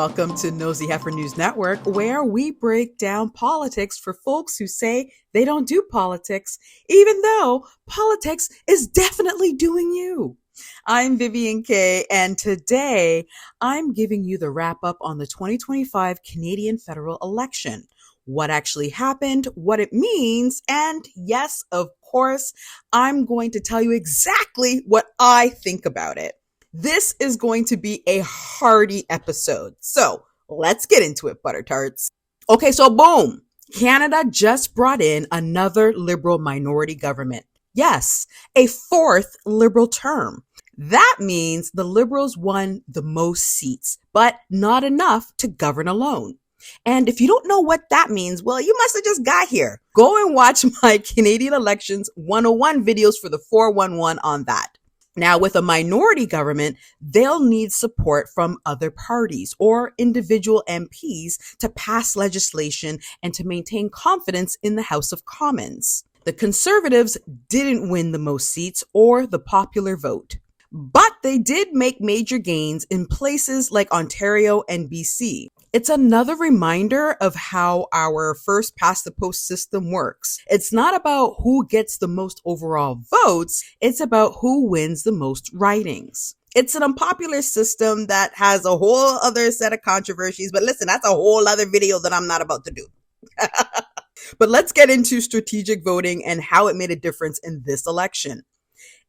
Welcome to Nosy Heifer News Network, where we break down politics for folks who say they don't do politics, even though politics is definitely doing you. I'm Vivian Kay, and today I'm giving you the wrap up on the 2025 Canadian federal election. What actually happened, what it means, and yes, of course, I'm going to tell you exactly what I think about it. This is going to be a hearty episode. So let's get into it, Butter Tarts. Okay, so boom. Canada just brought in another Liberal minority government. Yes, a fourth Liberal term. That means the Liberals won the most seats, but not enough to govern alone. And if you don't know what that means, well, you must have just got here. Go and watch my Canadian Elections 101 videos for the 411 on that. Now, with a minority government, they'll need support from other parties or individual MPs to pass legislation and to maintain confidence in the House of Commons. The Conservatives didn't win the most seats or the popular vote, but they did make major gains in places like Ontario and BC. It's another reminder of how our first past the post system works. It's not about who gets the most overall votes, it's about who wins the most ridings. It's an unpopular system that has a whole other set of controversies, but listen, that's a whole other video that I'm not about to do. But let's get into strategic voting and how it made a difference in this election.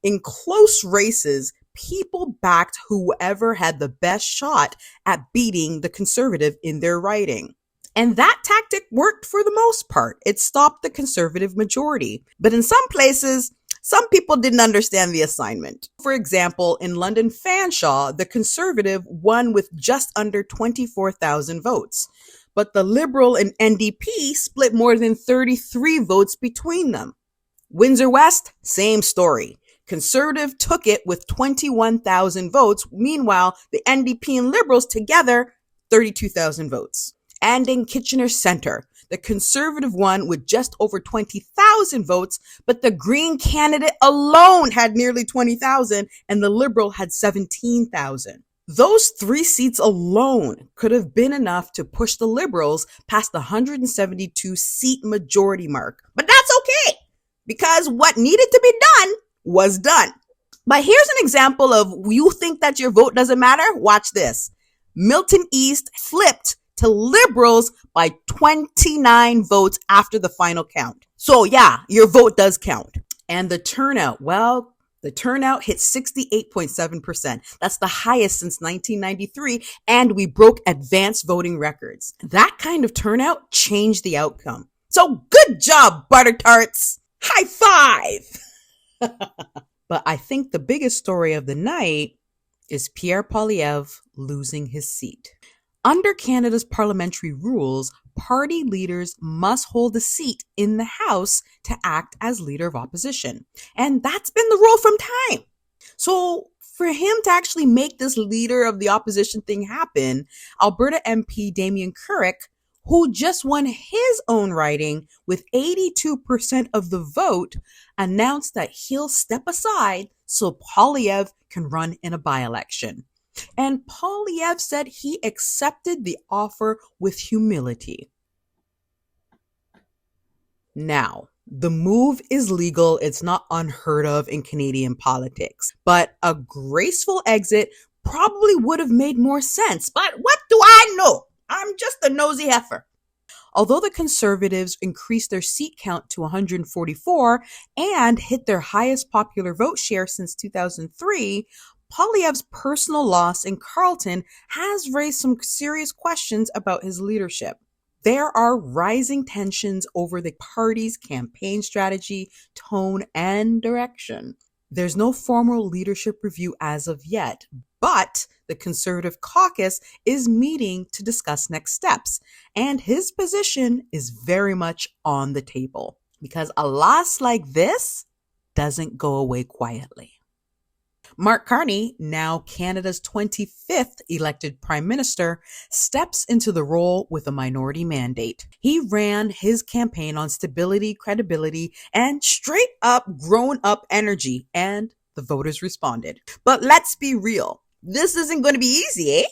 In close races, people backed whoever had the best shot at beating the Conservative in their riding. And that tactic worked for the most part. It stopped the Conservative majority. But in some places, some people didn't understand the assignment. For example, in London Fanshawe, the Conservative won with just under 24,000 votes. But the Liberal and NDP split more than 33 votes between them. Windsor West, same story. Conservative took it with 21,000 votes. Meanwhile, the NDP and Liberals together, 32,000 votes. And in Kitchener Centre, the Conservative won with just over 20,000 votes, but the Green candidate alone had nearly 20,000 and the Liberal had 17,000. Those 3 seats alone could have been enough to push the Liberals past the 172 seat majority mark. But that's okay, because what needed to be done was done. But here's an example of you think that your vote doesn't matter? Watch this. Milton East flipped to Liberals by 29 votes after the final count. So yeah, your vote does count. And the turnout, well, the turnout hit 68.7%. That's the highest since 1993, and we broke advanced voting records. That kind of turnout changed the outcome. So good job, Butter Tarts! High five! But I think the biggest story of the night is Pierre Poilievre losing his seat. Under Canada's parliamentary rules, party leaders must hold a seat in the House to act as leader of opposition. And that's been the rule from time. So for him to actually make this leader of the opposition thing happen, Alberta MP Damien Carrick, who just won his own riding with 82% of the vote, announced that he'll step aside so Poilievre can run in a by-election. And Poilievre said he accepted the offer with humility. Now, the move is legal. It's not unheard of in Canadian politics. But a graceful exit probably would have made more sense. But what do I know? I'm just a nosy heifer. Although the Conservatives increased their seat count to 144 and hit their highest popular vote share since 2003, Poilievre's personal loss in Carleton has raised some serious questions about his leadership. There are rising tensions over the party's campaign strategy, tone, and direction. There's no formal leadership review as of yet, but the Conservative caucus is meeting to discuss next steps, and his position is very much on the table because a loss like this doesn't go away quietly. Mark Carney, now Canada's 25th elected Prime Minister, steps into the role with a minority mandate. He ran his campaign on stability, credibility, and straight up grown up energy, and the voters responded. But let's be real. This isn't going to be easy, eh?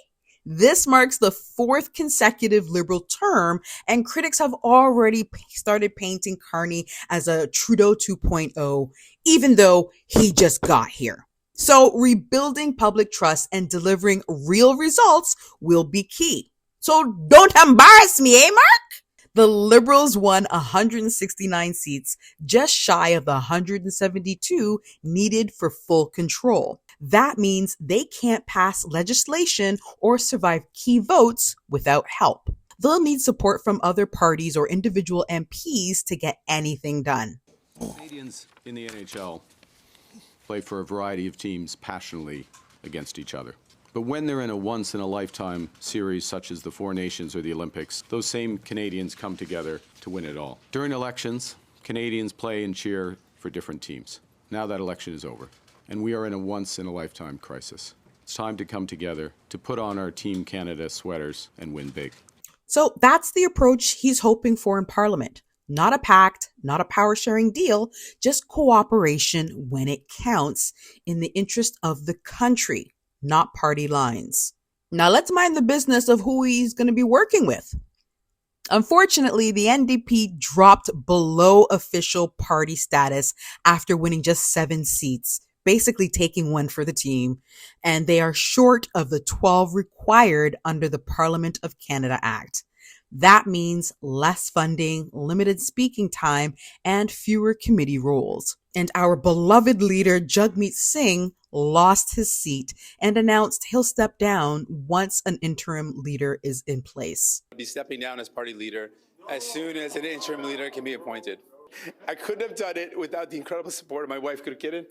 This marks the fourth consecutive Liberal term, and critics have already started painting Carney as a Trudeau 2.0, even though he just got here. So rebuilding public trust and delivering real results will be key. So don't embarrass me, Mark? The Liberals won 169 seats, just shy of the 172 needed for full control. That means they can't pass legislation or survive key votes without help. They'll need support from other parties or individual MPs to get anything done. Canadians in the NHL play for a variety of teams passionately against each other. But when they're in a once-in-a-lifetime series such as the Four Nations or the Olympics, those same Canadians come together to win it all. During elections, Canadians play and cheer for different teams. Now that election is over, and we are in a once-in-a-lifetime crisis. It's time to come together to put on our Team Canada sweaters and win big. So that's the approach he's hoping for in Parliament. Not a pact, not a power-sharing deal, just cooperation when it counts in the interest of the country, not party lines. Now let's mind the business of who he's going to be working with. Unfortunately, the NDP dropped below official party status after winning just 7 seats, basically taking one for the team, and they are short of the 12 required under the Parliament of Canada Act. That means less funding, limited speaking time, and fewer committee roles. And our beloved leader, Jagmeet Singh, lost his seat and announced he'll step down once an interim leader is in place. I'll be stepping down as party leader as soon as an interim leader can be appointed. I couldn't have done it without the incredible support of my wife, Kidden.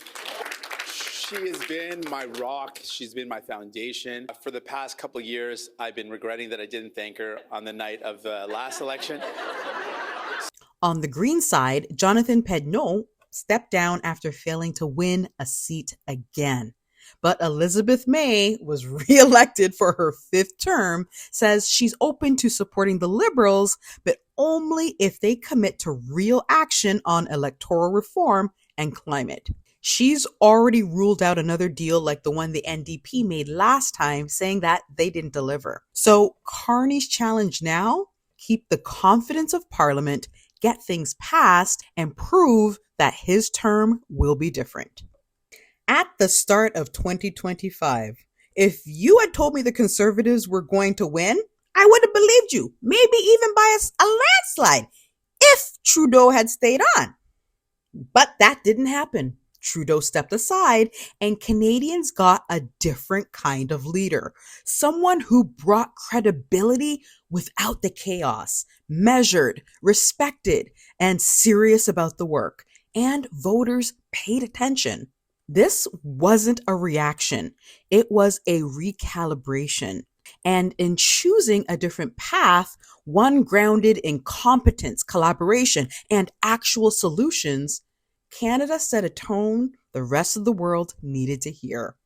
She has been my rock. She's been my foundation. For the past couple of years, I've been regretting that I didn't thank her on the night of the last election. On the Green side, Jonathan Pedneau stepped down after failing to win a seat again. But Elizabeth May was re-elected for her 5th term, says she's open to supporting the Liberals, but only if they commit to real action on electoral reform and climate. She's already ruled out another deal like the one the NDP made last time, saying that they didn't deliver. So Carney's challenge now, keep the confidence of Parliament, get things passed, and prove that his term will be different. At the start of 2025, if you had told me the Conservatives were going to win, I would have believed you, maybe even by a landslide, if Trudeau had stayed on. But that didn't happen. Trudeau stepped aside, and Canadians got a different kind of leader. Someone who brought credibility without the chaos, measured, respected, and serious about the work. And voters paid attention. This wasn't a reaction. It was a recalibration. And in choosing a different path, one grounded in competence, collaboration, and actual solutions, Canada set a tone the rest of the world needed to hear.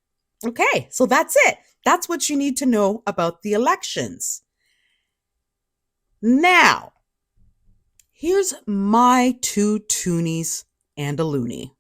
Okay, so that's it. That's what you need to know about the elections. Now, here's my 2 toonies and a loony.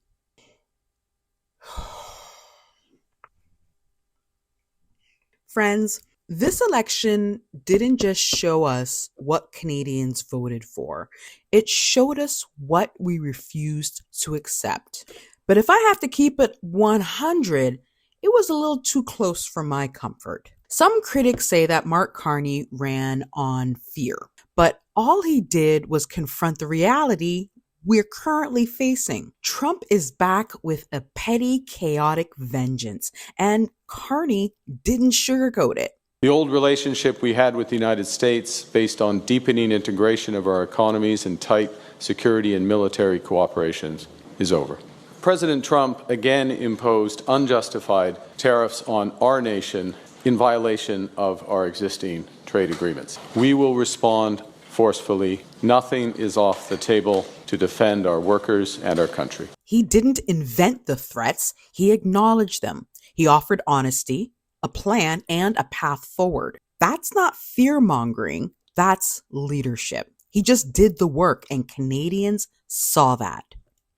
Friends, this election didn't just show us what Canadians voted for. It showed us what we refused to accept. But if I have to keep it 100, it was a little too close for my comfort. Some critics say that Mark Carney ran on fear, but all he did was confront the reality we're currently facing. Trump is back with a petty, chaotic vengeance, and Carney didn't sugarcoat it. The old relationship we had with the United States, based on deepening integration of our economies and tight security and military cooperation, is over. President Trump again imposed unjustified tariffs on our nation in violation of our existing trade agreements. We will respond forcefully. Nothing is off the table to defend our workers and our country. He didn't invent the threats. He acknowledged them. He offered honesty, a plan, and a path forward. That's not fear-mongering. That's leadership. He just did the work, and Canadians saw that.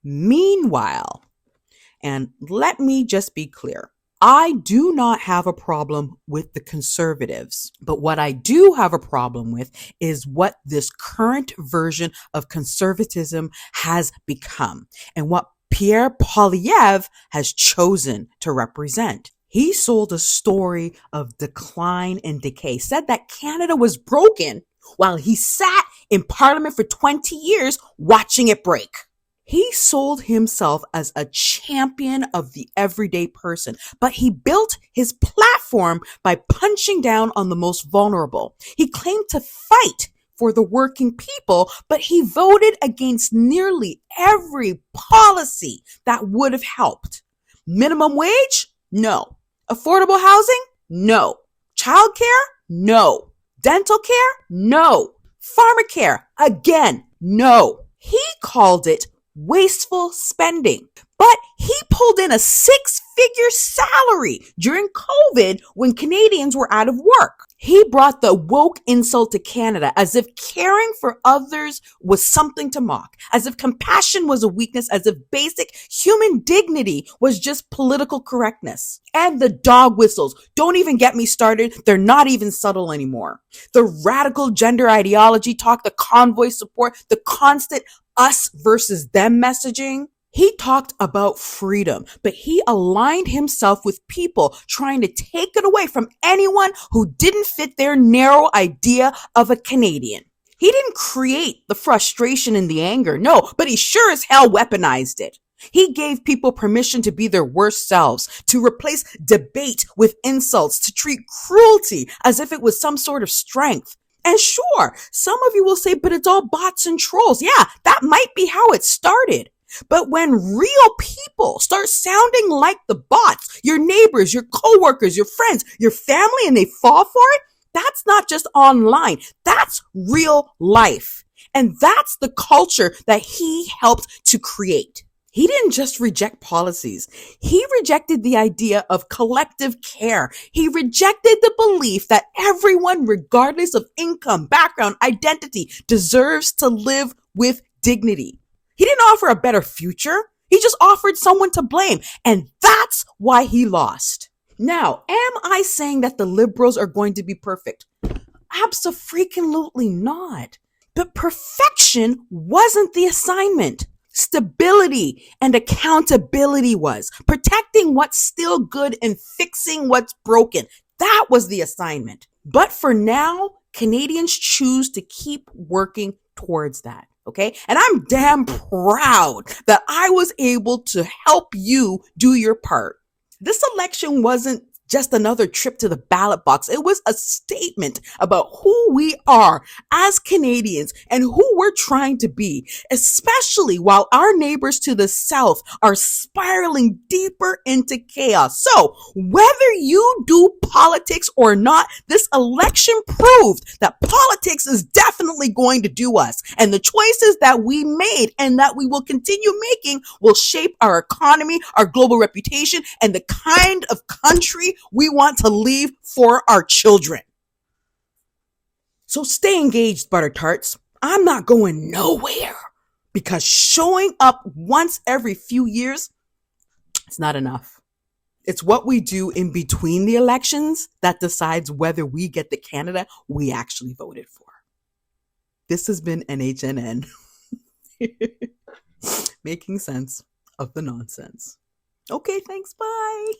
Meanwhile, and let me just be clear, I do not have a problem with the conservatives, but what I do have a problem with is what this current version of conservatism has become and what Pierre Poilievre has chosen to represent. He sold a story of decline and decay, said that Canada was broken while he sat in Parliament for 20 years watching it break. He sold himself as a champion of the everyday person, but he built his platform by punching down on the most vulnerable. He claimed to fight for the working people, but he voted against nearly every policy that would have helped. Minimum wage? No. Affordable housing? No. Childcare? No. Dental care? No. Pharmacare? Again, no. He called it wasteful spending. But he pulled in a 6-figure salary during COVID when Canadians were out of work. He brought the woke insult to Canada as if caring for others was something to mock, as if compassion was a weakness, as if basic human dignity was just political correctness. And the dog whistles. Don't even get me started. They're not even subtle anymore. The radical gender ideology talk, the convoy support, the constant us versus them messaging. He talked about freedom, but he aligned himself with people trying to take it away from anyone who didn't fit their narrow idea of a Canadian. He didn't create the frustration and the anger, no, but he sure as hell weaponized it. He gave people permission to be their worst selves, to replace debate with insults, to treat cruelty as if it was some sort of strength. And sure, some of you will say, but it's all bots and trolls. Yeah, that might be how it started. But when real people start sounding like the bots, your neighbors, your coworkers, your friends, your family, and they fall for it, that's not just online. That's real life. And that's the culture that he helped to create. He didn't just reject policies. He rejected the idea of collective care. He rejected the belief that everyone, regardless of income, background, identity, deserves to live with dignity. He didn't offer a better future. He just offered someone to blame. And that's why he lost. Now, am I saying that the liberals are going to be perfect? Abso-freaking-lutely not. But perfection wasn't the assignment. Stability and accountability was. Protecting what's still good and fixing what's broken. That was the assignment. But for now, Canadians choose to keep working towards that. Okay. And I'm damn proud that I was able to help you do your part. This election wasn't just another trip to the ballot box. It was a statement about who we are as Canadians and who we're trying to be, especially while our neighbors to the south are spiraling deeper into chaos. So whether you do politics or not, this election proved that politics is definitely going to do us. And the choices that we made and that we will continue making will shape our economy, our global reputation, and the kind of country we want to leave for our children. So stay engaged, Butter Tarts. I'm not going nowhere because showing up once every few years, it's not enough. It's what we do in between the elections that decides whether we get the Canada we actually voted for. This has been NHNN, making sense of the nonsense. Okay, thanks. Bye.